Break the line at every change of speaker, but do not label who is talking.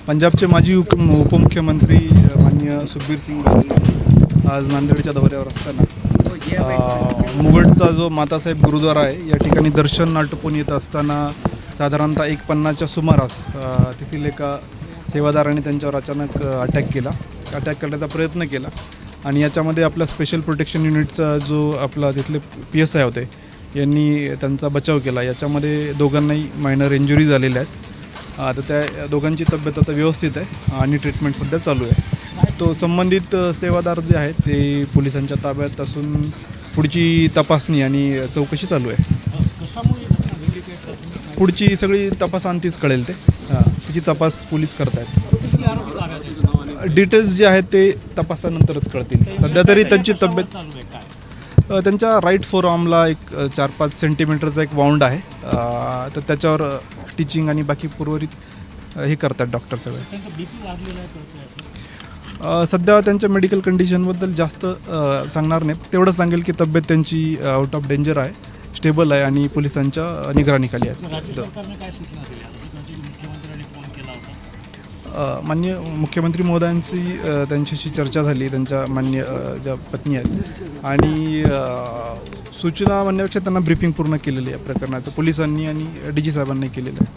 पंजाबचे माजी उपमुख्यमंत्री माननीय सुखबीर सिंग बादल आज नांदेडच्या दौऱ्यावर असताना मुगटचा जो मातासाहेब गुरुद्वारा आहे या ठिकाणी दर्शन आटोपून येत असताना साधारणतः 1:50च्या सुमारास तेथील एका सेवादाराने त्यांच्यावर अचानक अटॅक करण्याचा प्रयत्न केला आणि याच्यामध्ये आपल्या स्पेशल प्रोटेक्शन युनिटचा जो आपला तिथले PSI होते यांनी त्यांचा बचाव केला। याच्यामध्ये दोघांनाही मायनर इंजुरी झालेल्या आहेत। तर त्या दोघांची तब्येत आता व्यवस्थित आहे आणि ट्रीटमेंट सध्या चालू आहे। तो संबंधित सेवादार जे आहेत ते पोलिसांच्या ताब्यात असून पुढची तपासणी आणि चौकशी चालू आहे। पुढची सगळी तपासांतीच कळेल तिची तपास पोलीस करत आहेत। डिटेल्स जे आहेत ते तपासानंतरच कळतील। सध्या तरी त्यांची तब्येत त्यांच्या राईट फोरआर्मला एक 4-5 सेंटीमीटरचा एक वाउंड आहे। तर त्याच्यावर स्टिचिंग आणि बाकी उर्वरित हे करतात डॉक्टर सगळे। सध्या त्यांच्या मेडिकल कंडिशनबद्दल जास्त सांगणार नाही, तेवढं सांगेल की तब्येत त्यांची आउट ऑफ डेंजर आहे, स्टेबल आहे आणि पोलिसांच्या निगराणीखाली आहे। माननीय मुख्यमंत्री महोदयांची त्यांच्याशी चर्चा झाली, त्यांच्या माननीय ज्या पत्नी आहेत आणि सूचना म्हणण्यापेक्षा त्यांना ब्रीफिंग पूर्ण केलेली आहे प्रकरणाचं पोलिसांनी आणि DG साहेबांनी केलेलं आहे।